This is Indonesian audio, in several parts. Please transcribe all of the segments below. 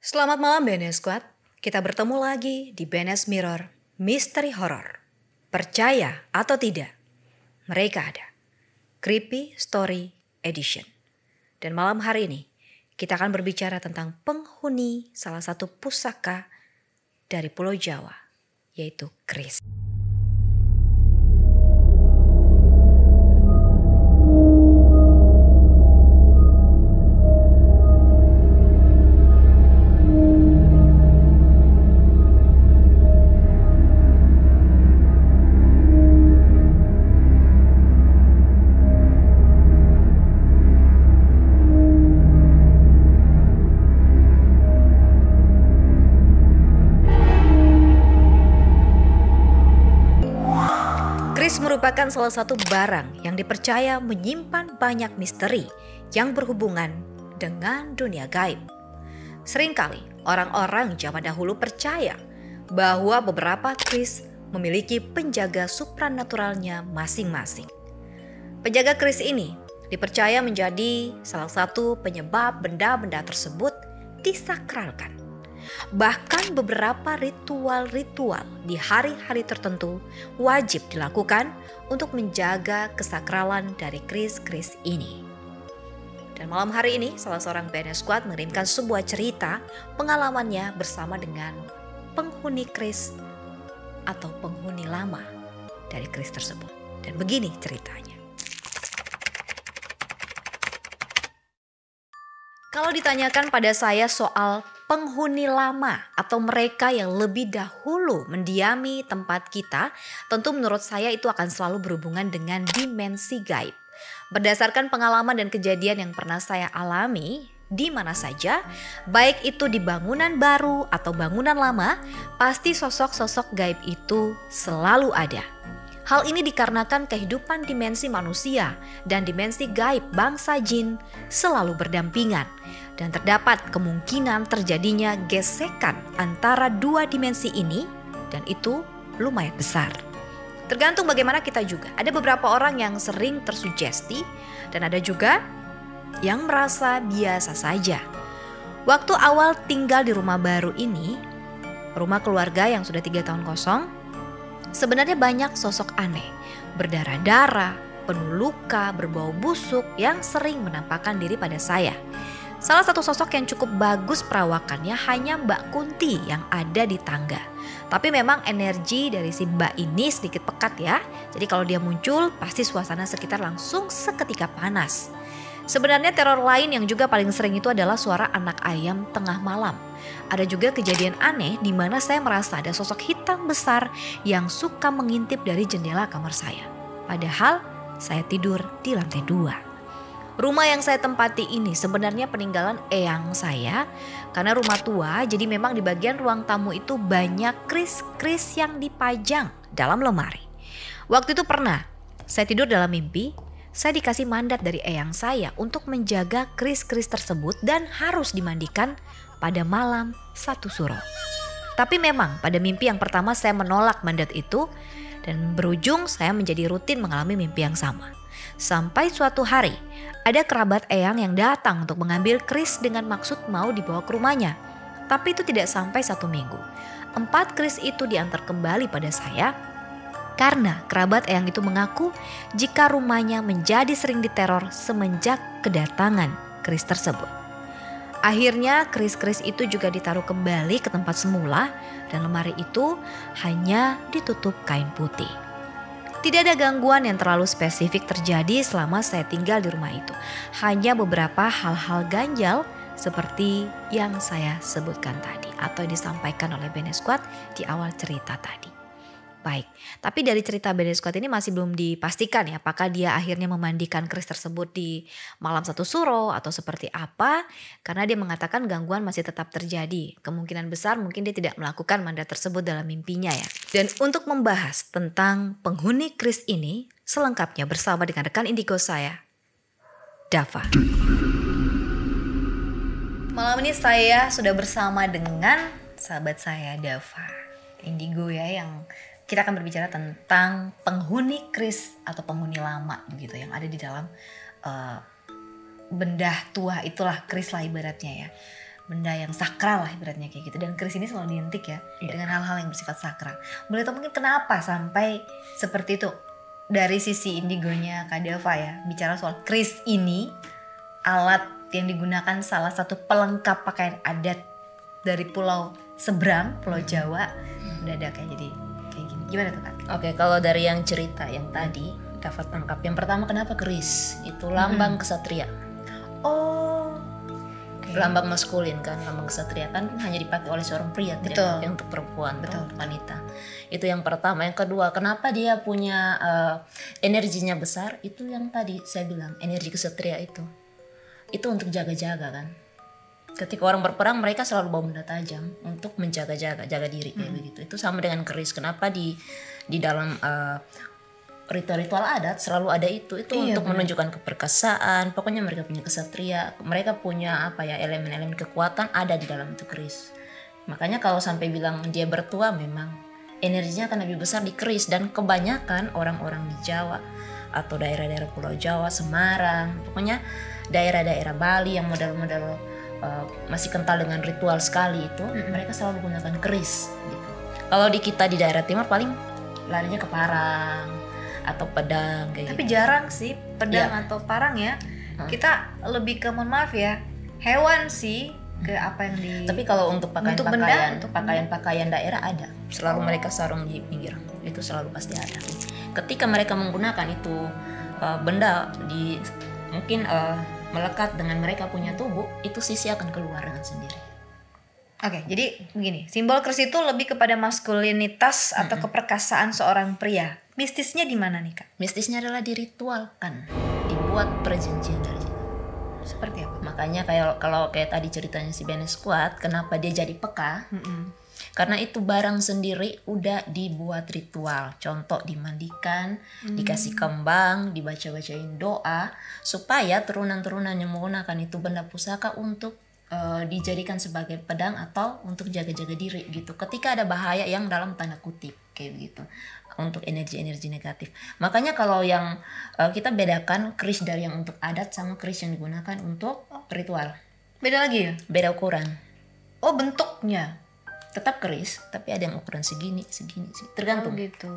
Selamat malam BNS Squad, kita bertemu lagi di BNS Mirror Misteri Horror. Percaya atau tidak, mereka ada. Creepy Story Edition. Dan malam hari ini kita akan berbicara tentang penghuni salah satu pusaka dari Pulau Jawa, yaitu Kris. Kris merupakan salah satu barang yang dipercaya menyimpan banyak misteri yang berhubungan dengan dunia gaib. Seringkali orang-orang zaman dahulu percaya bahwa beberapa kris memiliki penjaga supranaturalnya masing-masing. Penjaga kris ini dipercaya menjadi salah satu penyebab benda-benda tersebut disakralkan. Bahkan beberapa ritual-ritual di hari-hari tertentu wajib dilakukan untuk menjaga kesakralan dari kris-kris ini. Dan malam hari ini salah seorang BNS Squad mengirimkan sebuah cerita pengalamannya bersama dengan penghuni kris atau penghuni lama dari kris tersebut. Dan begini ceritanya. Kalau ditanyakan pada saya soal penghuni lama atau mereka yang lebih dahulu mendiami tempat kita, tentu menurut saya itu akan selalu berhubungan dengan dimensi gaib. Berdasarkan pengalaman dan kejadian yang pernah saya alami di mana saja, baik itu di bangunan baru atau bangunan lama, pasti sosok-sosok gaib itu selalu ada. Hal ini dikarenakan kehidupan dimensi manusia dan dimensi gaib bangsa jin selalu berdampingan. Dan terdapat kemungkinan terjadinya gesekan antara dua dimensi ini dan itu lumayan besar. Tergantung bagaimana kita juga. Ada beberapa orang yang sering tersugesti dan ada juga yang merasa biasa saja. Waktu awal tinggal di rumah baru ini, rumah keluarga yang sudah 3 tahun kosong, sebenarnya banyak sosok aneh, berdarah-darah, penuh luka, berbau busuk yang sering menampakkan diri pada saya. Salah satu sosok yang cukup bagus perawakannya hanya Mbak Kunti yang ada di tangga. Tapi memang energi dari si Mbak ini sedikit pekat ya. Jadi kalau dia muncul pasti suasana sekitar langsung seketika panas. Sebenarnya teror lain yang juga paling sering itu adalah suara anak ayam tengah malam. Ada juga kejadian aneh di mana saya merasa ada sosok hitam besar yang suka mengintip dari jendela kamar saya. Padahal saya tidur di lantai 2. Rumah yang saya tempati ini sebenarnya peninggalan eyang saya karena rumah tua, jadi memang di bagian ruang tamu itu banyak kris-kris yang dipajang dalam lemari. Waktu itu pernah saya tidur dalam mimpi, saya dikasih mandat dari eyang saya untuk menjaga kris-kris tersebut dan harus dimandikan pada malam 1 suro. Tapi memang pada mimpi yang pertama saya menolak mandat itu dan berujung saya menjadi rutin mengalami mimpi yang sama. Sampai suatu hari ada kerabat eyang yang datang untuk mengambil kris dengan maksud mau dibawa ke rumahnya. Tapi itu tidak sampai 1 minggu. 4 kris itu diantar kembali pada saya karena kerabat eyang itu mengaku jika rumahnya menjadi sering diteror semenjak kedatangan kris tersebut. Akhirnya kris-kris itu juga ditaruh kembali ke tempat semula dan lemari itu hanya ditutup kain putih. Tidak ada gangguan yang terlalu spesifik terjadi selama saya tinggal di rumah itu. Hanya beberapa hal-hal ganjal seperti yang saya sebutkan tadi atau disampaikan oleh BNS Squad di awal cerita tadi. Baik, tapi dari cerita BNS Squad ini masih belum dipastikan ya apakah dia akhirnya memandikan kris tersebut di malam 1 suro atau seperti apa. Karena dia mengatakan gangguan masih tetap terjadi. Kemungkinan besar mungkin dia tidak melakukan mandat tersebut dalam mimpinya ya. Dan untuk membahas tentang penghuni kris ini selengkapnya bersama dengan rekan indigo saya, Dava. Malam ini saya sudah bersama dengan sahabat saya Dava, indigo ya, yang kita akan berbicara tentang penghuni kris atau penghuni lama begitu yang ada di dalam benda tua itulah kris lah ibaratnya ya. benda yang sakral lah ibaratnya kayak gitu, dan keris ini selalu identik ya dengan hal-hal yang bersifat sakral. Boleh tahu mungkin kenapa sampai seperti itu dari sisi indigonya Kak Dava ya, bicara soal keris ini, alat yang digunakan salah satu pelengkap pakaian adat dari pulau seberang, Pulau Jawa, mendadak ya jadi kayak gini. Gimana tuh Kak? Oke, kalau dari yang cerita yang tadi dapat tangkap. Yang pertama, kenapa keris? Itu lambang kesatria. Oh, Lambang maskulin kan, lambang kesatria kan hanya dipakai oleh seorang pria, tidak Betul. dipakai untuk perempuan atau Betul. wanita. Itu yang pertama. Yang kedua, kenapa dia punya energinya besar? Itu yang tadi saya bilang, energi kesatria itu untuk jaga-jaga kan. Ketika orang berperang, mereka selalu bawa benda tajam untuk menjaga-jaga, jaga diri kayak begitu. Itu sama dengan keris. Kenapa di dalam ritual-ritual adat selalu ada itu Iya, untuk menunjukkan keperkasaan. Pokoknya mereka punya kesatria, mereka punya apa ya, elemen-elemen kekuatan ada di dalam itu keris. Makanya kalau sampai bilang dia bertua, memang energinya akan lebih besar di keris. Dan kebanyakan orang-orang di Jawa atau daerah-daerah Pulau Jawa, Semarang, pokoknya daerah-daerah Bali yang model-model masih kental dengan ritual sekali itu, mereka selalu menggunakan keris gitu. Kalau di kita di daerah timur paling larinya ke parang atau pedang kayak tapi gitu. jarang sih pedang Iya. atau parang ya. Kita lebih ke, mohon maaf ya, hewan sih ke apa yang di. Tapi kalau untuk Untuk benda, pakaian-pakaian, untuk pakaian-pakaian daerah ada. Selalu mereka sarung di pinggir. Itu selalu pasti ada. Ketika mereka menggunakan itu benda di mungkin melekat dengan mereka punya tubuh, itu sisi akan keluar dengan sendiri. Oke, jadi begini, simbol keris itu lebih kepada maskulinitas atau keperkasaan seorang pria. Mistisnya di mana nih Kak? Mistisnya adalah diritualkan, dibuat perjanjian dari situ. Seperti apa? Makanya kalau kayak tadi ceritanya si Bene Squad, kenapa dia jadi peka? Karena itu barang sendiri udah dibuat ritual. Contoh, dimandikan, dikasih kembang, dibaca-bacain doa, supaya turunan-turunan yang menggunakan itu benda pusaka untuk dijadikan sebagai pedang atau untuk jaga-jaga diri gitu. Ketika ada bahaya yang dalam tanda kutip kayak begitu, untuk energi-energi negatif. Makanya kalau yang kita bedakan keris dari yang untuk adat sama keris yang digunakan untuk ritual. Beda lagi ya? Beda ukuran. Oh, bentuknya. Tetap keris, tapi ada yang ukuran segini, tergantung. Oh gitu.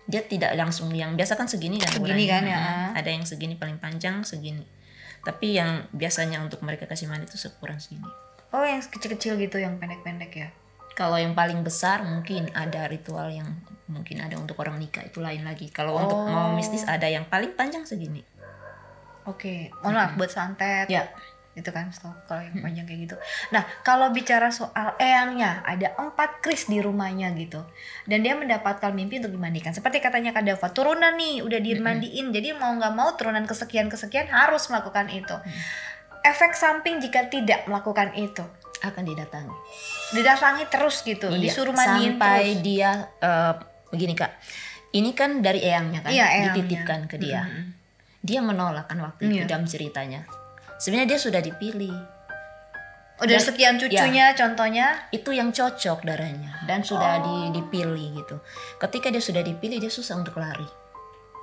Dia tidak langsung yang biasa kan segini kan Segini kan ukurannya. ya. Ada yang segini paling panjang segini. Tapi yang biasanya untuk mereka kasih mandi itu seukuran segini. Oh, yang kecil-kecil gitu, yang pendek-pendek ya. Kalau yang paling besar mungkin ada ritual yang mungkin ada untuk orang nikah, itu lain lagi. Kalau untuk mau mistis ada yang paling panjang segini. Oke, mohon maaf buat santet. Ya. Itu kan kalau yang panjang kayak gitu. Nah, kalau bicara soal eyangnya, ada 4 keris di rumahnya gitu, dan dia mendapatkan mimpi untuk dimandikan. Seperti katanya Kak Dava, turunan nih udah dimandiin, jadi mau nggak mau turunan kesekian harus melakukan itu. Efek samping jika tidak melakukan itu, Akan didatangi. didatangi terus gitu, Iya, disuruh mandiin sampai terus. dia begini Kak. Ini kan dari eyangnya kan, Iya, eyangnya. dititipkan ke dia. Dia menolak kan waktu itu dalam ceritanya. Sebenarnya dia sudah dipilih. Oh, dari sekian cucunya contohnya. Itu yang cocok darahnya dan sudah dipilih gitu. Ketika dia sudah dipilih, dia susah untuk lari.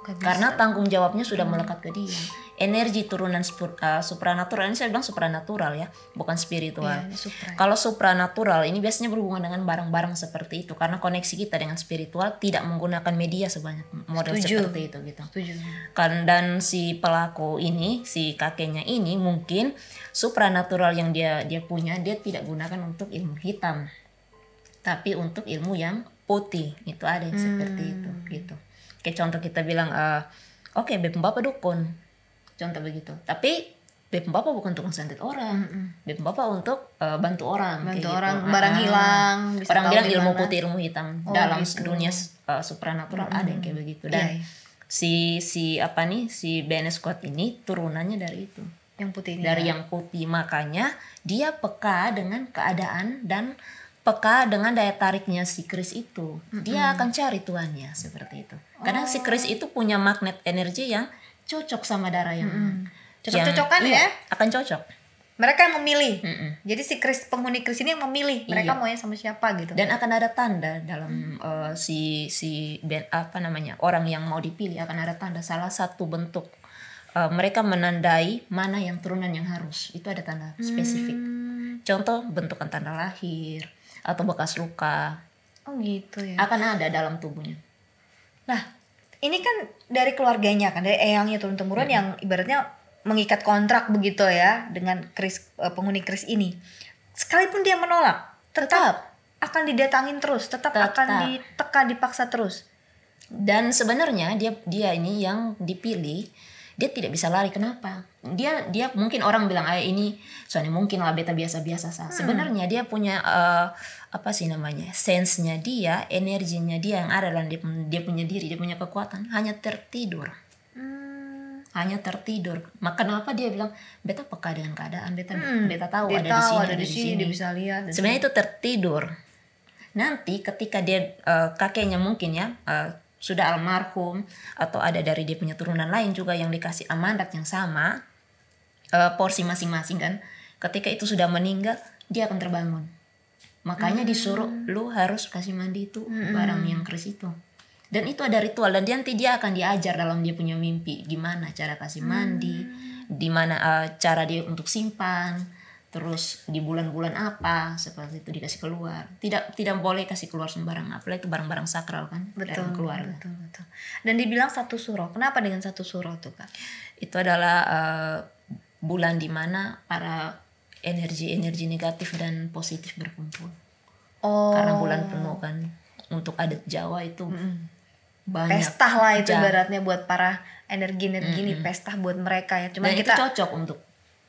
Gak bisa. Karena tanggung jawabnya sudah melekat ke dia. Energi turunan supranatural, ini saya bilang supranatural ya, bukan spiritual. Iya, ini supra. Kalau supranatural ini biasanya berhubungan dengan barang-barang seperti itu, karena koneksi kita dengan spiritual tidak menggunakan media sebanyak model Setuju. seperti itu gitu. Setuju. Kan, dan si pelaku ini, si kakeknya ini mungkin supranatural yang dia punya, dia tidak gunakan untuk ilmu hitam, tapi untuk ilmu yang putih. Itu ada yang seperti itu gitu. Kayak contoh kita bilang, oke, Beb Bapak dukun, contoh begitu. Tapi Beb Bapak bukan tukang santet orang, Beb Bapak untuk bantu orang. Bantu kayak orang, gitu. barang hilang, bisa Orang tahu bilang di ilmu mana. putih, ilmu hitam. Oh, Dalam gitu. dunia supranatural ada yang kayak begitu. Dan Iya. si Bene Squad ini turunannya dari itu, Yang putih ini. dari yang putih. Makanya dia peka dengan keadaan dan peka dengan daya tariknya si keris itu. Dia akan cari tuannya seperti itu. Karena si keris itu punya magnet energi yang cocok sama darah yang Cocok-cocokan iya, ya. akan cocok. Mereka yang memilih. Jadi si penghuni keris ini yang memilih mereka maunya sama siapa gitu. Dan akan ada tanda dalam orang yang mau dipilih, akan ada tanda. Salah satu bentuk mereka menandai mana yang turunan yang harus, itu ada tanda spesifik. Contoh bentukan tanda lahir atau bekas luka Oh gitu ya. akan ada dalam tubuhnya. Nah, ini kan dari keluarganya kan, dari eyangnya turun temurun yang ibaratnya mengikat kontrak begitu ya dengan penghuni keris ini. Sekalipun dia menolak, tetap akan didatangin terus, tetap akan ditekan, dipaksa terus. Dan sebenarnya dia ini yang dipilih, dia tidak bisa lari. Kenapa? Dia mungkin orang bilang ini soalnya mungkin lah beta biasa-biasa sah. Sebenarnya dia punya apa sih namanya, sense-nya dia, energinya dia yang ada dalam dia punya diri, dia punya kekuatan, hanya tertidur. Hanya tertidur. Maka kenapa dia bilang beta peka dengan keadaan, beta tahu Dia ada tahu, di sini, dia bisa lihat. Sebenarnya itu tertidur. Nanti ketika dia kakeknya mungkin ya sudah almarhum atau ada dari dia punya turunan lain juga yang dikasih amanat yang sama, porsi masing-masing kan. Ketika itu sudah meninggal, dia akan terbangun. Makanya disuruh lu harus kasih mandi itu barang yang keris itu. Dan itu ada ritual dan nanti dia akan diajar dalam dia punya mimpi gimana cara kasih mandi, gimana cara dia untuk simpan, terus di bulan-bulan apa seperti itu dikasih keluar. Tidak boleh kasih keluar sembarang, apalagi itu barang-barang sakral kan. Betul, keluarga. betul. Dan dibilang satu suro. Kenapa dengan satu suro tuh Kak? Itu adalah bulan dimana para energi negatif dan positif berkumpul. Karena bulan penuh kan, untuk adat Jawa itu banyak pesta lah itu ibaratnya buat para energi ini, pesta buat mereka ya. Cuma dan kita itu cocok untuk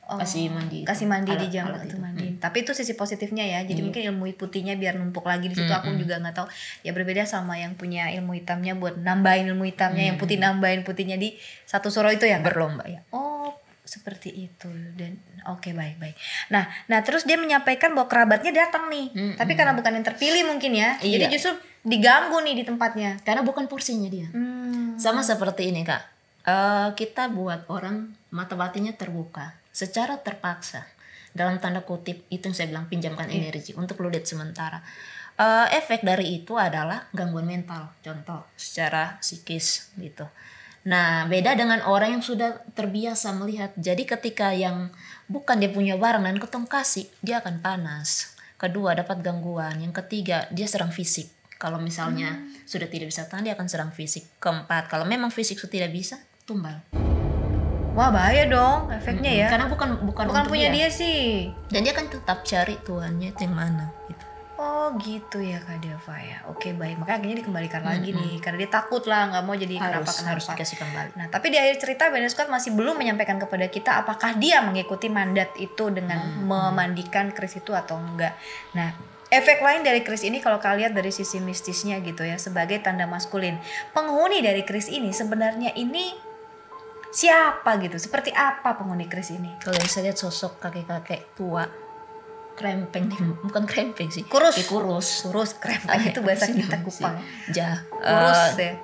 kasih mandi di jam itu mandi. Tapi itu sisi positifnya ya. Jadi mungkin ilmu putihnya biar numpuk lagi di situ. Aku juga nggak tahu. Ya berbeda sama yang punya ilmu hitamnya buat nambahin ilmu hitamnya, yang putih nambahin putihnya di satu suro itu ya. Berlomba ya. Oh, seperti itu. Dan oke, baik. Nah terus dia menyampaikan bahwa kerabatnya datang nih. Tapi karena bukan yang terpilih mungkin ya. Iya. Jadi justru diganggu nih di tempatnya. Karena bukan porsinya dia. Sama seperti ini Kak. Kita buat orang mata batinnya terbuka secara terpaksa, dalam tanda kutip itu yang saya bilang pinjamkan energi untuk lu lihat sementara. Efek dari itu adalah gangguan mental, contoh secara psikis gitu. Nah beda dengan orang yang sudah terbiasa melihat. Jadi ketika yang bukan dia punya barang dan ketong kasih, dia akan panas. Kedua dapat gangguan. Yang ketiga dia serang fisik. Kalau misalnya sudah tidak bisa tahan, dia akan serang fisik. Keempat, kalau memang fisik sudah tidak bisa, tumbal. Wah bahaya dong efeknya ya. Karena bukan punya dia sih. Dan dia kan tetap cari Tuhannya itu yang mana gitu. Oh gitu ya Kak Deva ya. Oke baik, makanya akhirnya dikembalikan lagi nih. Karena dia takut lah, nggak mau jadi harus kenapa. dikasih kembali. Nah tapi di akhir cerita Ben Scott masih belum menyampaikan kepada kita apakah dia mengikuti mandat itu dengan memandikan keris itu atau enggak. Nah efek lain dari keris ini kalau kalian lihat dari sisi mistisnya gitu ya, sebagai tanda maskulin, penghuni dari keris ini sebenarnya ini siapa gitu? Seperti apa penghuni keris ini? Kalau bisa lihat sosok kakek-kakek tua, krempeng, bukan krempeng sih, kurus, krempeng itu bahasa kita Kupang. Kurus ya.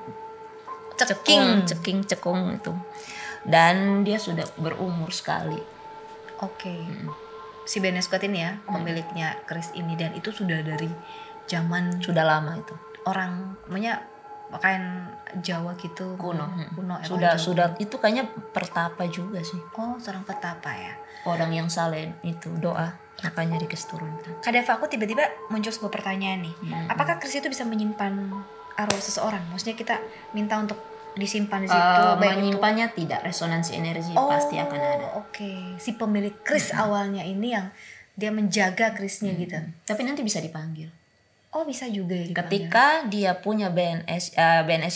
Cekung itu. Dan dia sudah berumur sekali. Oke. Si Ben Scott ini ya, pemiliknya keris ini, dan itu sudah dari zaman sudah lama itu. Orang punya pakaian Jawa gitu kuno sudah Jawa. Itu kayaknya pertapa juga sih. Oh seorang petapa ya, orang yang saleh itu doa makanya dikasih turun. Kak Deva, aku tiba-tiba muncul sebuah pertanyaan nih. Apakah keris itu bisa menyimpan arwah seseorang? Maksudnya kita minta untuk disimpan di situ, menyimpannya itu tidak, resonansi energi pasti akan ada. Oke. Si pemilik keris awalnya ini yang dia menjaga kerisnya gitu. Tapi nanti bisa dipanggil. Oh bisa juga ya. Ketika dia punya BNS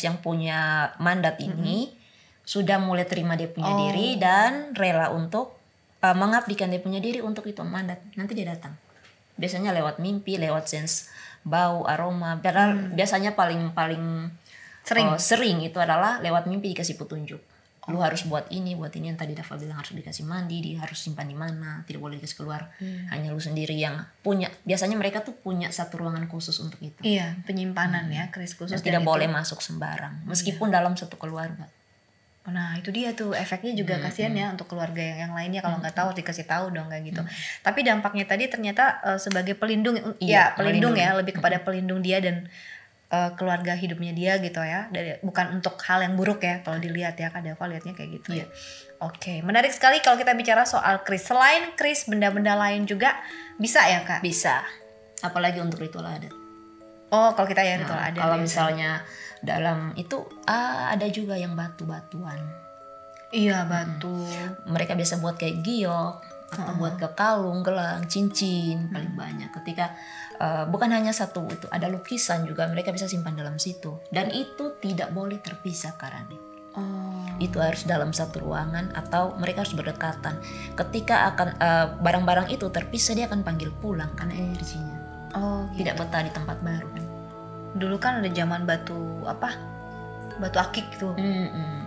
yang punya mandat ini sudah mulai terima dia punya diri dan rela untuk mengabdikan dia punya diri untuk itu mandat, nanti dia datang. Biasanya lewat mimpi, lewat sense bau, aroma. Biasanya paling sering itu adalah lewat mimpi dikasih petunjuk. Lu harus buat ini yang tadi Dava bilang, harus dikasih mandi, dia harus simpan di mana, tidak boleh dikasih keluar. Hanya lu sendiri yang punya. Biasanya mereka tuh punya satu ruangan khusus untuk itu. Iya, penyimpanan ya, keris khusus. Dan tidak boleh masuk sembarang, meskipun dalam satu keluarga. Nah itu dia tuh efeknya juga kasihan ya untuk keluarga yang lainnya kalau nggak tahu dikasih tahu dong kayak gitu. Tapi dampaknya tadi ternyata sebagai pelindung, pelindung ya, lebih kepada pelindung dia dan keluarga hidupnya dia gitu ya, bukan untuk hal yang buruk ya kalau dilihat ya. Kak Dava lihatnya kayak gitu ya. Oke, menarik sekali kalau kita bicara soal kris. Selain kris, benda-benda lain juga bisa ya Kak? Bisa, apalagi untuk ritual adat. Oh, kalau kita ya ritual adat. Kalau misalnya dalam itu ada juga yang batu-batuan. Iya, batu. Mereka biasa buat kayak giok atau buat ke kalung, gelang, cincin paling banyak. Ketika bukan hanya satu, itu ada lukisan juga mereka bisa simpan dalam situ. Dan itu tidak boleh terpisah karena itu harus dalam satu ruangan atau mereka harus berdekatan. Ketika akan barang-barang itu terpisah, dia akan panggil pulang karena energinya. Gitu. Tidak betah di tempat baru. Dulu kan ada zaman batu batu akik tuh.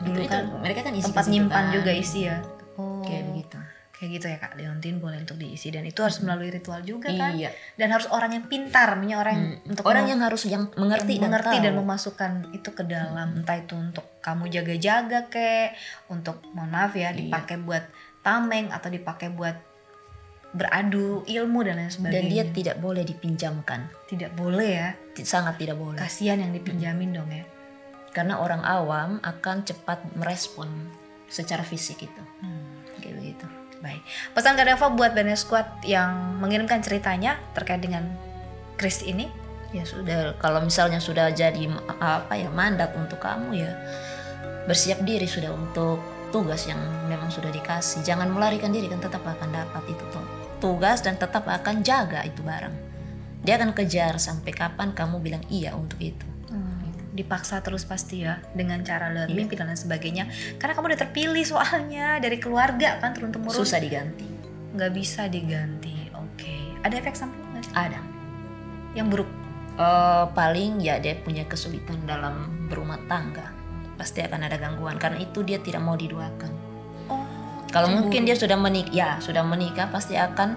Dulu itu kan mereka kan isi tempat nyimpan juga isi ya. Kayak begitu. Kayak gitu ya Kak, Leontin boleh untuk diisi, dan itu harus melalui ritual juga kan. Iya. Dan harus orang yang pintar, orang yang harus yang mengerti dan memasukkan itu ke dalam, entah itu untuk kamu jaga-jaga kek, untuk mohon maaf ya dipakai buat tameng atau dipakai buat beradu ilmu dan lain sebagainya. Dan dia tidak boleh dipinjamkan. Tidak boleh ya. Sangat tidak boleh. Kasihan yang dipinjamin dong ya. Karena orang awam akan cepat merespon secara fisik itu. Kayak begitu. Baik. Pesan Kak Dava buat Bene Squad yang mengirimkan ceritanya terkait dengan kris ini. Ya sudah, kalau misalnya sudah jadi mandat untuk kamu ya, bersiap diri sudah untuk tugas yang memang sudah dikasih. Jangan melarikan diri, kan tetap akan dapat itu tugas dan tetap akan jaga itu barang. Dia akan kejar sampai kapan kamu bilang iya untuk itu. Dipaksa terus pasti ya, dengan cara lewat mimpi dan lain sebagainya. Karena kamu udah terpilih soalnya dari keluarga kan, turun-temurun. Susah diganti. Nggak bisa diganti. Oke. Ada efek samping nggak? Ada. Yang buruk? Paling ya dia punya kesulitan dalam berumah tangga. Pasti akan ada gangguan karena itu dia tidak mau diduakan. Kalau mungkin dia sudah menikah pasti akan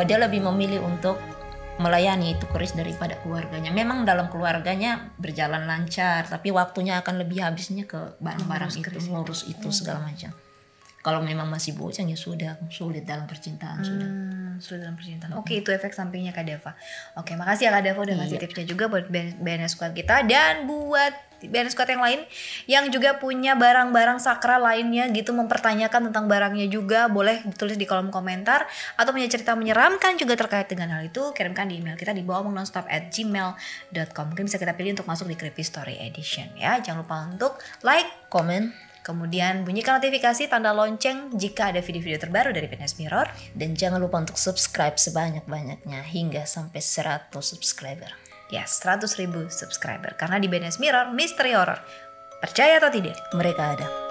dia lebih memilih untuk melayani itu keris daripada keluarganya. Memang dalam keluarganya berjalan lancar, tapi waktunya akan lebih habisnya ke barang-barang itu, ngurus itu segala macam. Kalau memang masih bujang ya sudah sulit dalam percintaan sulit dalam percintaan. Oke, itu efek sampingnya Kak Dava. Oke, makasih ya Kak Dava udah ngasih tipsnya juga buat BNS Squad kita, dan buat BNS Squad yang lain yang juga punya barang-barang sakral lainnya gitu, mempertanyakan tentang barangnya juga, boleh ditulis di kolom komentar, atau punya cerita menyeramkan juga terkait dengan hal itu, kirimkan di email kita di bawahomong_nonstop@gmail.com. Mungkin bisa kita pilih untuk masuk di Creepy Story Edition ya. Jangan lupa untuk like, komen, kemudian bunyikan notifikasi tanda lonceng jika ada video-video terbaru dari BNS Mirror. dan jangan lupa untuk subscribe sebanyak-banyaknya hingga sampai 100 subscriber. Yes, 100.000 subscriber. Karena di BNS Mirror, misteri horror. Percaya atau tidak? Mereka ada.